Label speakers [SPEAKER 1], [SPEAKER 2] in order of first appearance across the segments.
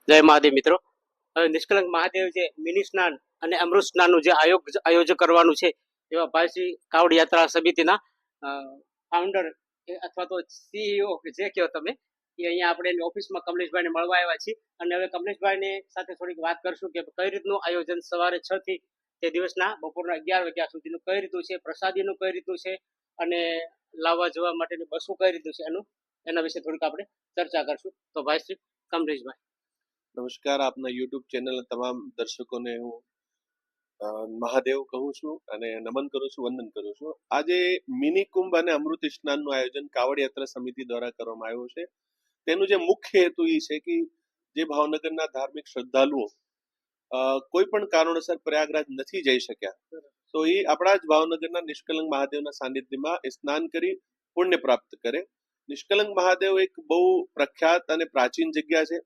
[SPEAKER 1] જય મહાદેવ મિત્રો. હવે નિષ્કલંક મહાદેવ જે મિની સ્નાન અને અમૃત સ્નાનનું જે આયોજન કરવાનું છે એવા ભાઈશ્રી કાવડ યાત્રા સમિતિના ફાઉન્ડર અથવા તો સીઈઓ જે કહો તમે એ અહીંયા આપણે એની ઓફિસમાં કમલેશભાઈને મળવા આવ્યા છીએ. અને હવે કમલેશભાઈને સાથે થોડીક વાત કરશું કે કઈ રીતનું આયોજન સવારે 6 થી તે દિવસના બપોરના 11 વાગ્યા સુધીનું કઈ રીતનું છે, પ્રસાદીનું કઈ રીતનું છે અને લાવવા જવા માટેની બસો કઈ રીતનું છે એના વિશે થોડીક આપણે ચર્ચા કરશું. તો ભાઈશ્રી કમલેશભાઈ.
[SPEAKER 2] નમસ્કાર, આપના યુટ્યુબ ચેનલના તમામ દર્શકોને હું મહાદેવ કહું છું અને નમન કરું છું, વંદન કરું છું. આજે મિની કુંભ અને અમૃત સ્નાનનું આયોજન કાવડ યાત્રા સમિતિ દ્વારા કરવામાં આવ્યું છે. તેનું જે મુખ્ય હેતુ એ છે કે જે ભાવનગરના ધાર્મિક શ્રદ્ધાળુઓ કોઈ પણ કારણોસર પ્રયાગરાજ નથી જઈ શક્યા તો એ આપણા જ ભાવનગરના નિષ્કલંક મહાદેવના સાનિધ્યમાં સ્નાન કરી પુણ્ય પ્રાપ્ત કરે. નિષ્કલંક મહાદેવ એક બહુ પ્રખ્યાત અને પ્રાચીન જગ્યા છે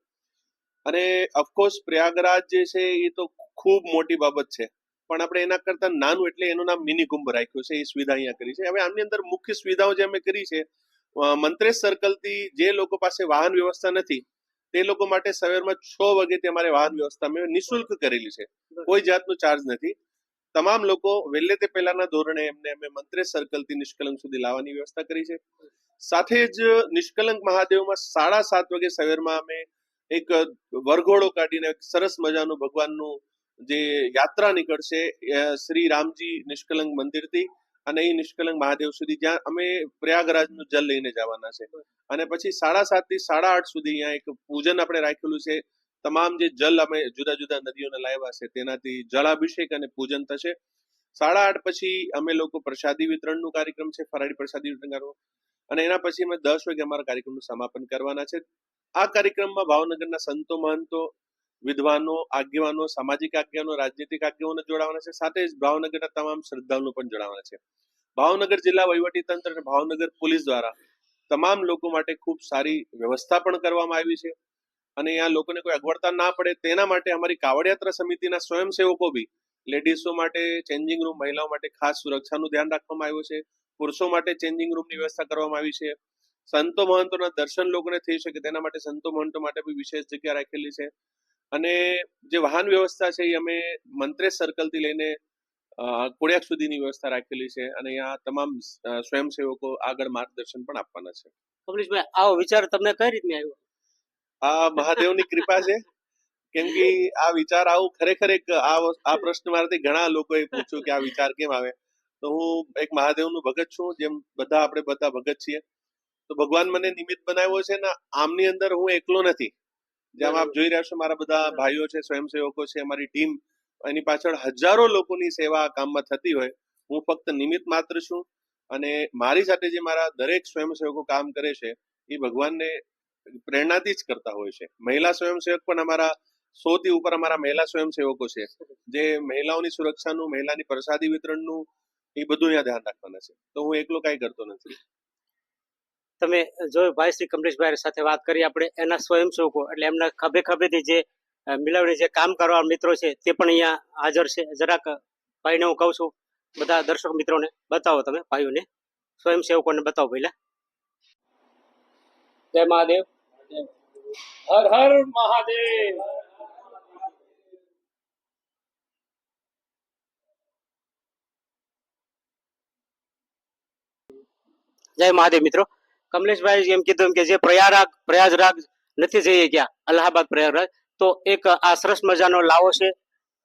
[SPEAKER 2] અને ઓફકોર્સ પ્રયાગરાજ જે છે એ તો ખૂબ મોટી બાબત છે, પણ આપણે એના કરતા નાનું એટલે એનું નામ મિની કુંભ રાખ્યું છે. એ સુવિધા અહીંયા કરી છે. હવે આની અંદર મુખ્ય સુવિધાઓ જે અમે કરી છે, મંત્રેશ સર્કલથી જે લોકો પાસે વાહન વ્યવસ્થા નથી તે લોકો માટે સવારમાં 6 વાગ્યાથી અમારે વાહન વ્યવસ્થા અમે નિઃશુલ્ક કરેલી છે. કોઈ જાતનો ચાર્જ નથી. તમામ લોકો વહેલે તે પહેલાના ધોરણે એમને અમે મંત્રેશ સર્કલથી નિષ્કલંક સુધી લાવવાની વ્યવસ્થા કરી છે. સાથે જ નિષ્કલંક મહાદેવમાં 7:30 વાગે સવારમાં અમે એક વરઘોડો કાઢીને સરસ મજાનું ભગવાનનું જે યાત્રા નીકળશે શ્રી રામજી નિષ્કલંક મંદિરથી અને એ નિષ્કલંક મહાદેવ સુધી, જ્યાં અમે પ્રયાગરાજનું જલ લઈને જવાના છે. અને પછી 7:30 થી 8:30 સુધી અહીંયા એક પૂજન આપણે રાખેલું છે. તમામ જે જલ અમે જુદા જુદા નદીઓને લાવ્યા છે તેનાથી જળાભિષેક અને પૂજન થશે. 8:30 પછી અમે લોકો પ્રસાદી વિતરણનું કાર્યક્રમ છે, ફરાળી પ્રસાદી વિતરણ કરવું, અને એના પછી અમે 10 વાગે અમારા કાર્યક્રમનું સમાપન કરવાના છે. આ કાર્યક્રમમાં ભાવનગરના સંતો, મહંતો, વિદ્વાનો, આગેવાનો, સામાજિક આગેવાનો, રાજનીતિક આગેવાનો જોડાવાના છે. સાથે જ ભાવનગરના તમામ શ્રદ્ધાળુઓ પણ જોડાવાના છે. ભાવનગર જિલ્લા વહીવટી તંત્ર અને ભાવનગર પોલીસ દ્વારા તમામ લોકો માટે ખૂબ સારી વ્યવસ્થા પણ કરવામાં આવી છે અને અહીંયા લોકોને કોઈ અગવડતા ના પડે તેના માટે અમારી કાવડ યાત્રા સમિતિના સ્વયંસેવકો બી લેડીઝો માટે ચેન્જિંગ રૂમ, મહિલાઓ માટે ખાસ સુરક્ષાનું ધ્યાન રાખવામાં આવ્યું છે. પુરુષો માટે ચેન્જિંગ રૂમની વ્યવસ્થા કરવામાં આવી છે. સંતો મહંતોના દર્શન લોકોને થઈ શકે તેના માટે સંતો મહંતો માટે બી વિશેષ જગ્યા રાખેલી છે. અને જે વાહન વ્યવસ્થા છે એ અમે મંત્રેશ સર્કલથી લઈને કોડિયાક સુધીની વ્યવસ્થા રાખેલી છે અને અહીંયા તમામ સ્વયંસેવકો આગળ માર્ગદર્શન પણ આપવાના છે.
[SPEAKER 1] કમલેશભાઈ, આવો વિચાર તમને કઈ રીતે આવ્યો?
[SPEAKER 2] આ મહાદેવની કૃપા છે, કેમ કે આ વિચાર આવું ખરેખર એક આ પ્રશ્ન મારાથી ઘણા લોકોએ પૂછ્યું કે આ વિચાર કેમ આવે. તો હું એક મહાદેવનું ભગત છું, જેમ આપણે બધા ભગત છીએ. તો ભગવાન મને નિમિત્ત બનાવ્યો છે ને આમની અંદર હું એકલો નથી. જેમ આપ જોઈ રહ્યા છો મારા બધા ભાઈઓ છે, સ્વયંસેવકો છે, અમારી ટીમ, એની પાછળ હજારો લોકોની સેવા આ કામમાં થતી હોય. હું ફક્ત નિમિત્ત માત્ર છું અને મારી સાથે જે મારા દરેક સ્વયંસેવકો કામ કરે છે એ ભગવાનને પ્રેરણાથી જ કરતા હોય છે. મહિલા સ્વયંસેવક પણ અમારા 100 થી ઉપર અમારા મહિલા સ્વયંસેવકો છે, જે મહિલાઓની સુરક્ષાનું, મહિલાની પ્રસાદી વિતરણનું એ બધું અહીંયા ધ્યાન રાખવાના છે. તો હું એકલો કાંઈ કરતો નથી.
[SPEAKER 1] તમે જો ભાઈ શ્રી કમલેશભાઈ સાથે વાત કરી આપણે, એના સ્વયંસેવકો એટલે એમના ખભે ખભેથી જે મિલાવણી જે કામ કરવા મિત્રો છે તે પણ અહીંયા હાજર છે. જરાક ભાઈને હું કહું છું, બધા દર્શક મિત્રોને બતાવો, તમે ભાઈઓને સ્વયંસેવકોને બતાવો પહેલા. જય મહાદેવ.
[SPEAKER 3] હર હર મહાદેવ.
[SPEAKER 1] જય મહાદેવ મિત્રો. કમલેશભાઈ એમ કીધું કે જે પ્રયાગરાજ નથી જઈએ ગયા, અલ્હાબાદ પ્રયાગરાજ, તો એક આ સરસ મજાનો લાવો છે.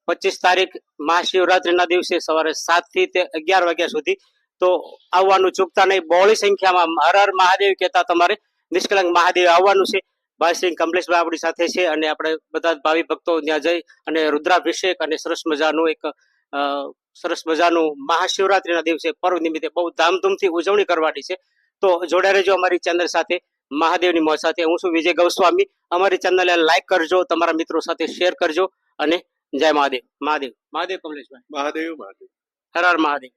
[SPEAKER 1] 25 તારીખ મહાશિવરાત્રીના દિવસે સવારે 7 થી 11 વાગ્યા સુધી. તો આવવાનું ચૂકતા નહીં. બહોળી સંખ્યામાં હર હર મહાદેવ કહેતા તમારે નિષ્કલંક મહાદેવ આવવાનું છે. ભાઈ શ્રી કમલેશભાઈ આપણી સાથે છે અને આપણે બધા ભાવિ ભક્તો ત્યાં જઈ અને રુદ્રાભિષેક અને સરસ મજાનું મહાશિવરાત્રીના દિવસે પર્વ નિમિત્તે બહુ ધામધૂમથી ઉજવણી કરવાની છે. તો જોડાઈ રહેજો અમારી ચેનલ સાથે, મહાદેવની મોજ સાથે. હું છું વિજય ગૌસ્વામી. અમારી ચેનલને લાઈક કરજો, તમારા મિત્રો સાથે શેર કરજો અને જય મહાદેવ. મહાદેવ મહાદેવ. કમલેશભાઈ,
[SPEAKER 2] મહાદેવ મહાદેવ.
[SPEAKER 1] હર હર મહાદેવ.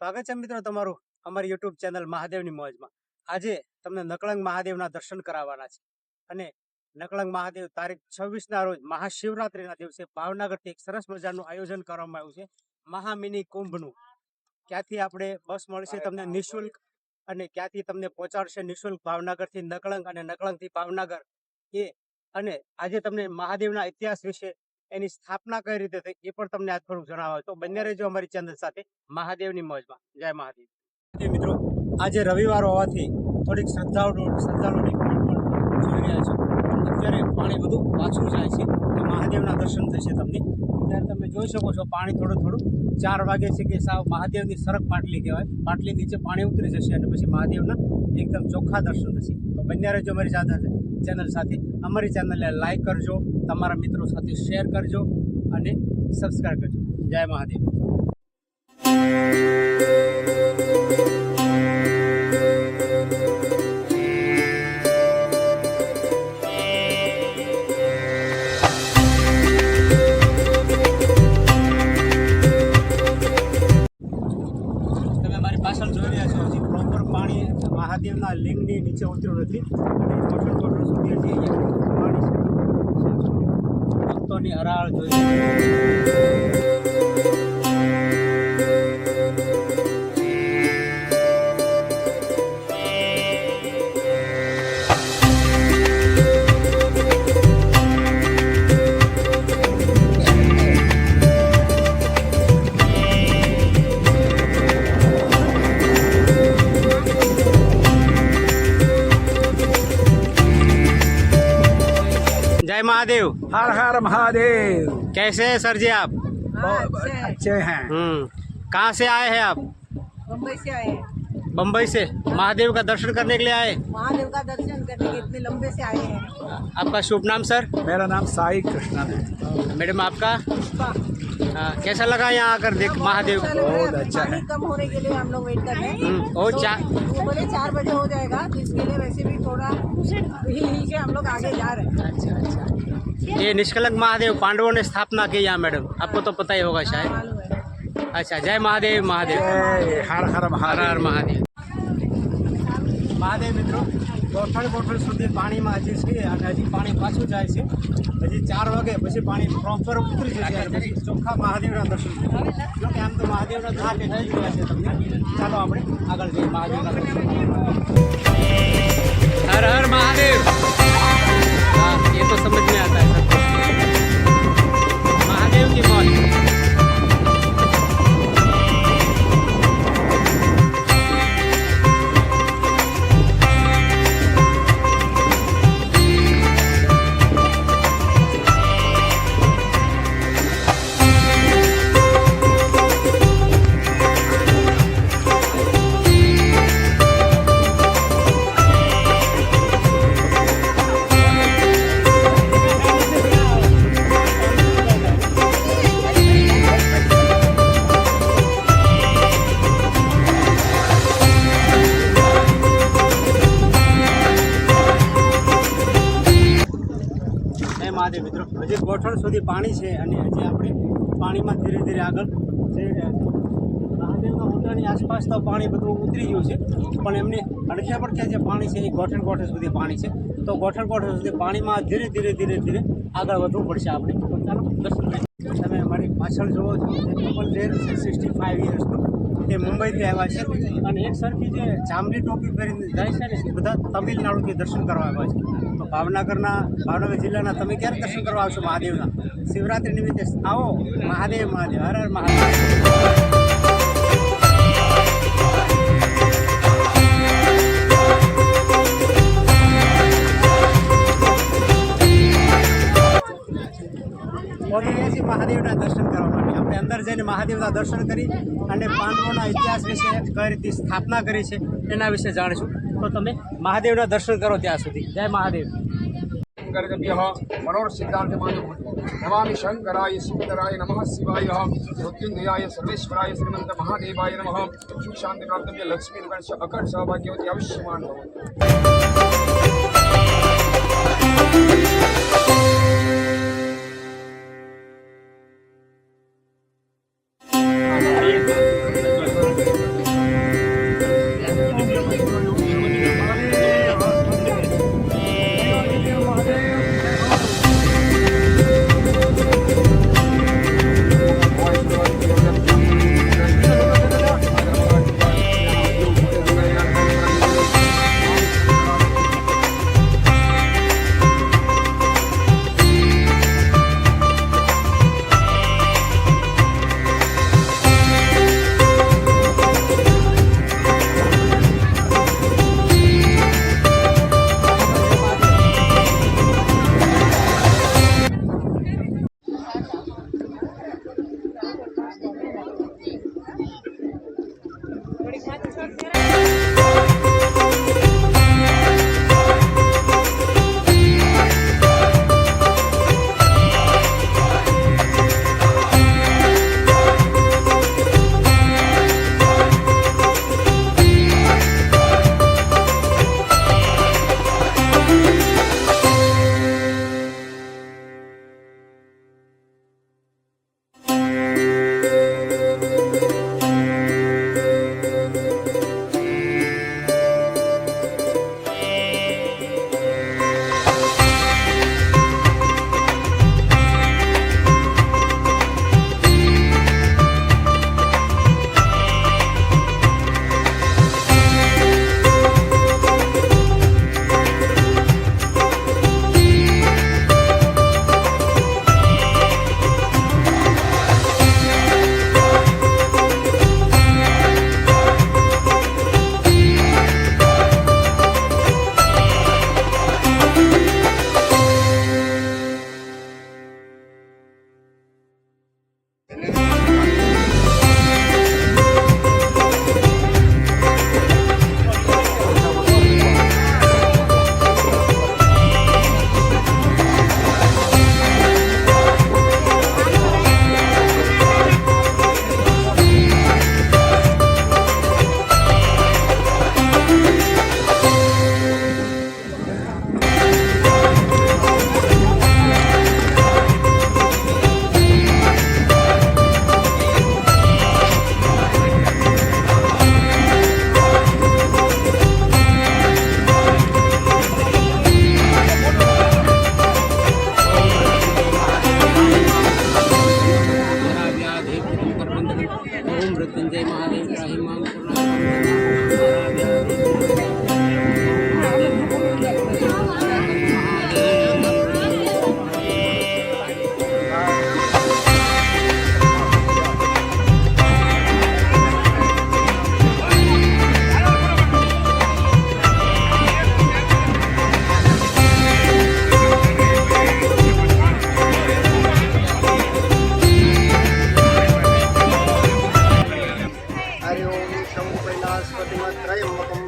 [SPEAKER 1] સ્વાગત છે મિત્રો તમારું અમારી યુટ્યુબ ચેનલ મહાદેવની મોજમાં આજે તમને નકળંગ મહાદેવના દર્શન કરાવવાના છે અને નકળંગ મહાદેવ તારીખ 26ના રોજ મહાશિવરાત્રિના દિવસે ભાવનગરથી એક સરસ મજાનું આયોજન કરવામાં આવ્યું છે મહામિની કુંભનું. ક્યાંથી આપણે બસ મળશે તમને નિઃશુલ્ક અને ક્યાંથી તમને પહોંચાડશે નિઃશુલ્ક ભાવનગરથી નકળંગ અને નકળંગથી ભાવનગર અને આજે તમને મહાદેવના ઇતિહાસ વિશે એની સ્થાપના કઈ રીતે થઈ એ પણ તમને આજ થોડુંક જણાવવા. તો બંને રહેજો અમારી ચેનલ સાથે મહાદેવની મોજમાં. જય મહાદેવ. મિત્રો આજે રવિવાર હોવાથી થોડીક શ્રદ્ધાળુની ભીડ પણ જોઈ રહ્યા છો. અત્યારે પાણી બધું પાછું જાય છે તો મહાદેવના દર્શન થશે તમને. અત્યારે તમે જોઈ શકો છો પાણી થોડું 4 વાગે છે કે સાવ મહાદેવની સરક પાટલી કહેવાય. પાટલી નીચે પાણી ઉતરી જશે અને પછી મહાદેવના એકદમ ચોખ્ખા દર્શન થશે. તો બંને રહેજો અમારી ચેનલ સાથે. અમારી ચેનલને લાઈક કરજો, તમારા મિત્રો સાથે શેર કરજો અને સબસ્ક્રાઈબ કરજો. જય મહાદેવ. તમે મારી પાછળ જોઈ રહ્યા છો હજી પ્રોપર પાણી મહાદેવના લિંગની નીચે ઉતર્યું નથી અને કોઠણ સુધી હજી અહીંયા પાણી છે. ભક્તોની હરાળ જોઈ जय महादेव.
[SPEAKER 4] हर हर महादेव.
[SPEAKER 1] कैसे हैं सर जी आप?
[SPEAKER 4] अच्छे हैं.
[SPEAKER 1] कहाँ से आए हैं आप?
[SPEAKER 5] मुंबई से आए हैं.
[SPEAKER 1] बम्बई से महादेव का दर्शन करने के लिए आए.
[SPEAKER 5] महादेव का दर्शन करने के इतने लंबे से आए हैं.
[SPEAKER 1] आपका शुभ नाम सर?
[SPEAKER 4] मेरा नाम साई कृष्णन है.
[SPEAKER 1] मैडम आपका?
[SPEAKER 5] पुष्पा.
[SPEAKER 1] कैसा लगा यहाँ आकर देख महादेव?
[SPEAKER 4] बहुत अच्छा है.
[SPEAKER 5] पानी कम होने के लिए हम लोग वेट कर रहे हैं.
[SPEAKER 1] और
[SPEAKER 5] तो वो बोले 4 बजे हो जाएगा, तो इसके लिए वैसे भी थोड़ा हिल के हम लोग आगे जा रहे हैं.
[SPEAKER 1] अच्छा. ये निष्कलंक महादेव पांडवों ने स्थापना की यहाँ मैडम, आपको तो पता ही होगा शायद.
[SPEAKER 5] मालूम है.
[SPEAKER 1] अच्छा. जय महादेव. महादेव.
[SPEAKER 4] जय हर हर
[SPEAKER 1] હર
[SPEAKER 4] महादेव.
[SPEAKER 1] હર મહાદેવ. મહાદેવ મિત્રો ગોઠણ સુધી પાણીમાં હજી છે અને હજી પાણી પાછું જાય છે. હજી 4 વાગે પછી પાણી પ્રોપર ઉતરી જશે અને પછી ચોખ્ખા મહાદેવના દર્શન થશે. જો કે આમ તો મહાદેવના ઘાટ થઈ ગયા છે તમને. ચાલો આપણે આગળ જઈએ મહાદેવના દર્શન. હર હર મહાદેવ. हाँ, ये तो समझ में आता है सबको. महादेव की मौज. મહાદેવ મિત્રો હજી ગોઠણ સુધી પાણી છે અને હજી આપણે પાણીમાં ધીરે ધીરે આગળ જઈ રહ્યા છીએ. મહાદેવના મોઢાની આસપાસ તો પાણી બધું ઉતરી ગયું છે પણ એમની અડખ્યા પર ક્યાં જે પાણી છે એ ગોઠણ સુધી પાણી છે. તો ગોઠણ સુધી પાણીમાં ધીરે ધીરે આગળ વધવું પડશે આપણે. તો ચાલો દર્શન કરીએ. તમે અમારી પાછળ જુઓ છો કપલ છે 65 યર્સનું. તે મુંબઈથી આવ્યા છે અને એક સરખી જે જાંબલી ટોપી પહેરીને જાય છે ને એ બધા તમિલનાડુથી દર્શન કરવા આવ્યા છે. તો ભાવનગર જિલ્લાના તમે ક્યારે દર્શન કરવા આવશો મહાદેવના? શિવરાત્રિ નિમિત્તે આવો. મહાદેવ. હર હર મહાદેવ. મહાદેવના દર્શન કરવા માટે આપણે અંદર જઈને મહાદેવના દર્શન કરી અને પાંડવોના ઇતિહાસ વિશે કઈ રીતે સ્થાપના કરી છે એના વિશે જાણીશું. તો તમે મહાદેવના દર્શન કરો ત્યાં સુધી. જય મહાદેવ.
[SPEAKER 4] शंकरभ्यः मनोरसिद्धार्थमाय नमामि शंकराय सुंदराय नमः शिवाय मृत्युंजयाय सर्वेश्वराय श्रीमंत महादेवाय नमः. सुख शांति प्राप्तव्य लक्ष्मी गणेश अखंड सौभाग्यवती आयुष्यमान भव.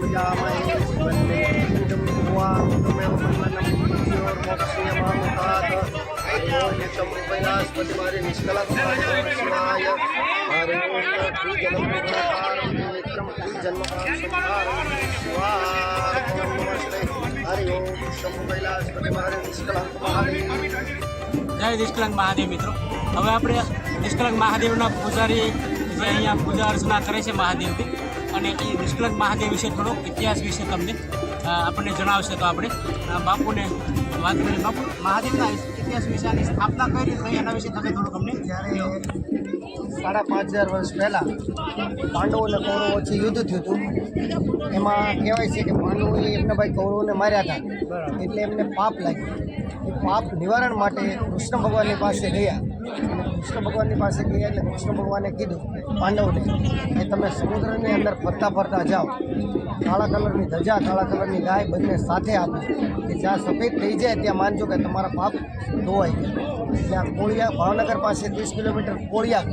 [SPEAKER 6] पूजामहे वन्दे पूजं भगवान् कैलासपतिमारे निष्कलंक शिवाय हरि ओम शंभु कैलासपतिमारे निष्कलंक महादेव।
[SPEAKER 1] જય નિષ્કલંક મહાદેવ મિત્રો. હવે આપણે નિષ્કલંક મહાદેવના પૂજારી જે અહીંયા પૂજા અર્ચના કરે છે મહાદેવની, અને એ નિષ્કલંક મહાદેવ વિશે થોડોક ઇતિહાસ વિશે તમને આપણને જણાવશે. તો આપણે બાપુને વાત કરીએ. બાપુ, મહાદેવના ઇતિહાસ વિશે, આની સ્થાપના કઈ રીતે થઈ એના વિશે તમે થોડુંક અમને.
[SPEAKER 6] જ્યારે 5,500 વર્ષ પહેલાં પાંડવો અને કૌરવો વચ્ચે યુદ્ધ થયું હતું. એમાં કહેવાય છે કે પાંડવોએ એમના ભાઈ કૌરવોને માર્યા હતા, એટલે એમને પાપ લાગ્યું. એ પાપ નિવારણ માટે કૃષ્ણ ભગવાનની પાસે ગયા, અને કૃષ્ણ ભગવાનની પાસે ગયા એટલે કૃષ્ણ ભગવાને કીધું પાંડવોને કે તમે સમુદ્રની અંદર ફરતા ફરતા જાઓ, કાળા કલરની ધજા, કાળા કલરની ગાય બંને સાથે આપો, કે જ્યાં સફેદ થઈ જાય ત્યાં માનજો કે તમારા પાપ ધોવાઈ ગયા. ત્યાં કોળિયા, ભાવનગર પાસે 30 કિલોમીટર કોળિયા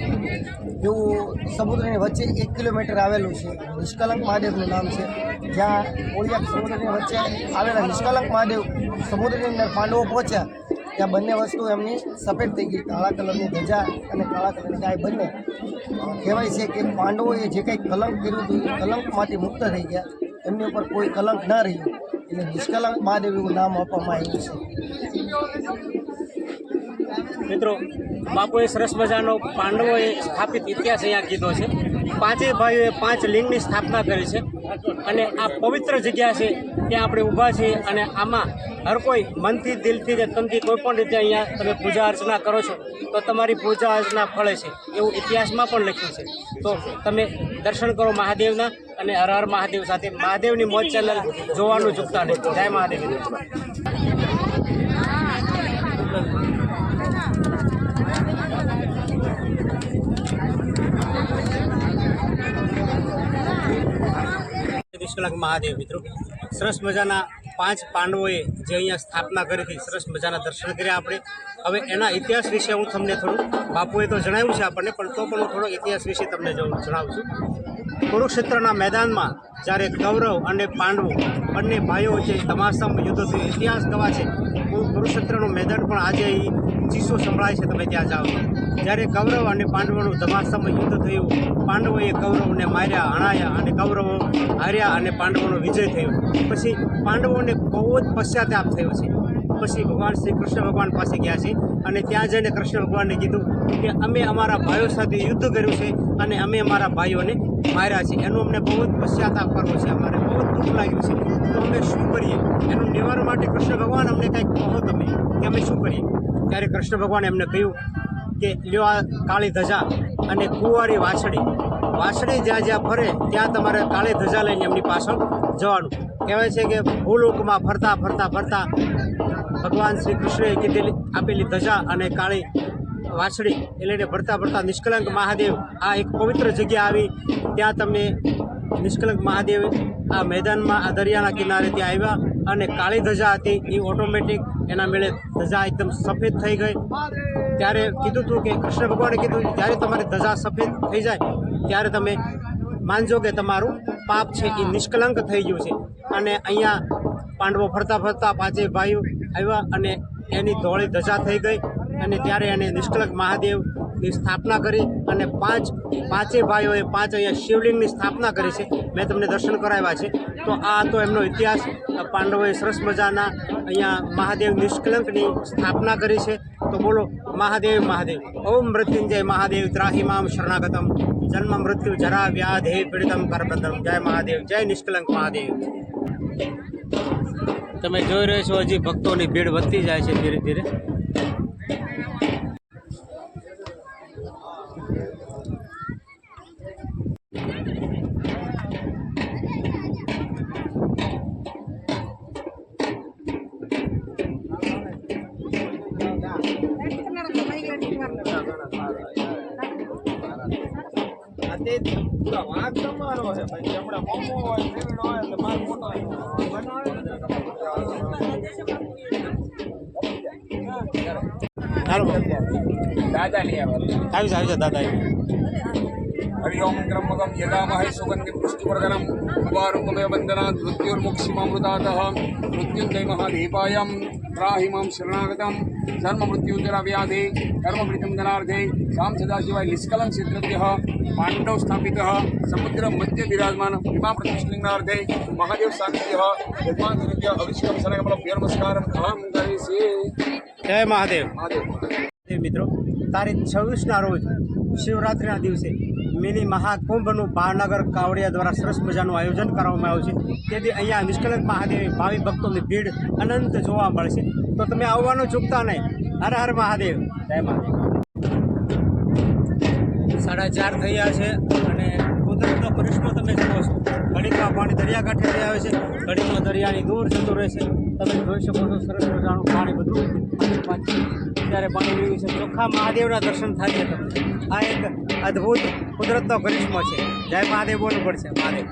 [SPEAKER 6] એવું સમુદ્રની વચ્ચે 1 કિલોમીટર આવેલું છે. નિષ્કલંક મહાદેવનું નામ છે. જ્યાં કોળિયા સમુદ્રની વચ્ચે આવેલા નિષ્કલંક મહાદેવ સમુદ્રની અંદર પાંડવો પહોંચ્યા, ત્યાં બંને વસ્તુ એમની સફેદ થઈ ગઈ, કાળા કલરની ધજા અને કાળા કલરની ગાય બંને. કહેવાય છે કે પાંડવોએ જે કંઈ કલંક કર્યું હતું એ કલંકમાંથી મુક્ત થઈ ગયા, એમની ઉપર કોઈ કલંક ન રહ્યું, એટલે નિષ્કલંક મહાદેવ એવું નામ આપવામાં આવ્યું છે.
[SPEAKER 1] મિત્રો, બાપુએ સરસ મજાનો પાંડવોએ સ્થાપિત ઇતિહાસ અહીંયા કીધો છે. પાંચેય ભાઈઓએ 5 લિંગની સ્થાપના કરી છે, અને આ પવિત્ર જગ્યા છે ત્યાં આપણે ઊભા છીએ. અને આમાં હર કોઈ મનથી, દિલથી ને તનથી કોઈ પણ રીતે અહીંયા તમે પૂજા અર્ચના કરો છો તો તમારી પૂજા અર્ચના ફળે છે, એવું ઇતિહાસમાં પણ લખ્યું છે. તો તમે દર્શન કરો મહાદેવના, અને હર હર મહાદેવ સાથે મહાદેવની મોજ ચેનલ જોવાનું ચૂકતા નહીં. જય મહાદેવ. નિષ્કલંક મહાદેવ મિત્રો, સરસ મજાના 5 પાંડવોએ જે અહીંયા સ્થાપના કરી હતી, સરસ મજાના દર્શન કર્યા આપણે. હવે એના ઇતિહાસ વિશે હું તમને થોડું, બાપુએ તો જણાવ્યું છે આપણને, પણ તો પણ હું થોડો ઇતિહાસ વિશે તમને જણાવું છું. કુરુક્ષેત્રના મેદાનમાં જ્યારે કૌરવ અને પાંડવો બંને ભાઈઓ વચ્ચે તમાશામાં યુદ્ધ થયું, ઇતિહાસ ગવા છે. કુરુક્ષેત્રનું મેદાન પણ આજે એ ચીસો સંભળાય છે તમે ત્યાં જાઓ. જ્યારે કૌરવ અને પાંડવોનું ધમાસામાં યુદ્ધ થયું, પાંડવોએ કૌરવને માર્યા, હણાયા, અને કૌરવો હાર્યા અને પાંડવોનો વિજય થયો. પછી પાંડવોને બહુ જ પશ્ચાતાપ થયો છે. પછી ભગવાન શ્રી કૃષ્ણ ભગવાન પાસે ગયા છે, અને ત્યાં જઈને કૃષ્ણ ભગવાનને કીધું કે અમે અમારા ભાઈઓ સાથે યુદ્ધ કર્યું છે, અને અમે અમારા ભાઈઓને માર્યા છે. એનો અમને બહુ જ પશ્ચાતાપ કરવો છે, અમારે બહુ જ દુઃખ લાગ્યું છે. તો અમે શું કરીએ? એનું નિવારણ માટે કૃષ્ણ ભગવાન અમને કંઈક કહો તમે, કે અમે શું કરીએ? ત્યારે કૃષ્ણ ભગવાને એમને કહ્યું કે લ્યો આ કાળી ધજા અને કુંવારી વાછડી જ્યાં જ્યાં ફરે ત્યાં તમારે કાળી ધજા લઈને એમની પાછળ જવાનું. કહેવાય છે કે ભૂલોકમાં ફરતા ફરતા ફરતા ભગવાન શ્રી કૃષ્ણએ કીધેલી આપેલી ધજા અને કાળી વાછડી એ લઈને ફરતા ફરતા નિષ્કલંક મહાદેવ આ એક પવિત્ર જગ્યા આવી. ત્યાં તમને નિષ્કલંક મહાદેવ આ મેદાનમાં, આ દરિયાના કિનારે ત્યાં આવ્યા, અને કાળી ધજા હતી એ ઓટોમેટિક એના મેળે ધજા એકદમ સફેદ થઈ ગઈ. ત્યારે કીધું હતું કે કૃષ્ણ ભગવાને કીધું જ્યારે તમારી ધજા સફેદ થઈ જાય ત્યારે તમે માનજો કે તમારું પાપ છે એ નિષ્કલંક થઈ ગયું છે. અને અહીંયા પાંડવો ફરતા ફરતા 5 ભાઈઓ આવ્યા, અને એની ધોળી ધજા થઈ ગઈ, અને ત્યારે એને નિષ્કલંક મહાદેવની સ્થાપના કરી. અને 5 ભાઈઓએ 5 અહીંયા શિવલિંગની સ્થાપના કરી છે. મેં તમને દર્શન કરાવ્યા છે. તો આ તો એમનો ઇતિહાસ. પાંડવોએ સરસ મજાના અહીંયા મહાદેવ નિષ્કલંકની સ્થાપના કરી છે. તો બોલો મહાદેવ મહાદેવ. ઓમ મૃત્યુંજય મહાદેવ ત્રાહિમામ શરણાગતમ જન્મ મૃત્યુ જરા વ્યાધે પીડિતમ કરબંધમ. જય મહાદેવ, જય નિષ્કલંક મહાદેવ. તમે જોઈ રહ્યો છો હજી ભક્તોની ભીડ વધતી જાય છે ધીરે ધીરે.
[SPEAKER 4] વાંક તમારો છે ભાઈ, હમણાં મોમો હોય, ફીરડો હોય એટલે માલ મોટો
[SPEAKER 1] હાલો
[SPEAKER 4] દાદા લઈ
[SPEAKER 1] આવી જાવ દાદા.
[SPEAKER 4] हरि ओम त्र्यंबकं यजामहे सुगन्धिं पुष्टिवर्धनम् उपारुकमेव बन्धनात् मृत्युर्मुक्षिमामृतातः मृत्युञ्जय महादेवायं त्राहि मां शरणागतं जन्ममृत्युजराव्याधि कर्मवृत्तिं जनार्थे सां सदाशिवाय निष्कलं क्षेत्रज्ञः पाण्डव स्थापितः समुद्र मध्य विराजमान हिमा प्रतिष्ठिलिंगार्थे महादेव सानिध्यः यजमान सानिध्य अभिषेकं शरणकमलं नमस्कारं अहं करिष्ये
[SPEAKER 1] જય મહાદેવ
[SPEAKER 4] महादेव
[SPEAKER 1] મિત્રો તારીખ 26ના રોજ શિવરાત્રિના દિવસે મિની મહાકુંભનું ભાવનગર કાવડિયા દ્વારા સરસ મજાનું આયોજન કરવામાં આવ્યું છે. તેથી અહીંયા નિષ્કલંક મહાદેવ ભાવિ ભક્તોની ભીડ અનંત જોવા મળશે. તો તમે આવવાનું ચૂકતા નહીં. હર હર મહાદેવ. જય મહાદેવ. 4:30 થયા છે અને કુદરતનો કરિશ્મો તમે જુઓ છો. ઘડીકમાં પાણી દરિયાકાંઠે લઈ આવે છે, ઘડીકમાં દરિયાની દૂર જતું રહેશે. તમે જોઈ શકો છો સરસ મજાનું પાણી બધું ત્યારે પાણી પીવું છે. ચોખ્ખા મહાદેવના દર્શન થાય છે તમને. આ એક અદ્ભુત કુદરતનો કરિશ્મો છે. જય મહાદેવ બોલવું પડશે. મહાદેવ.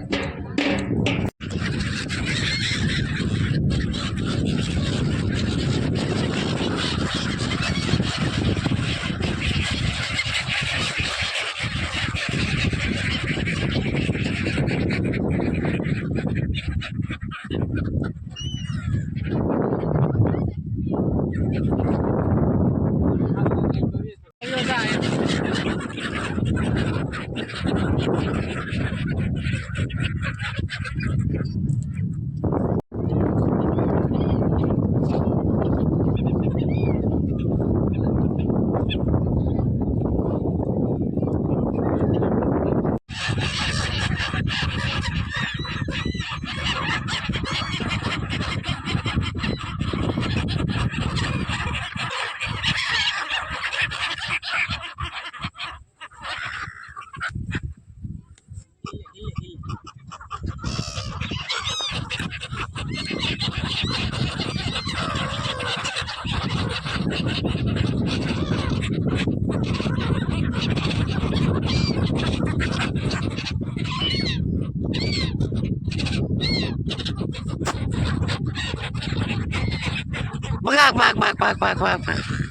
[SPEAKER 7] Bak.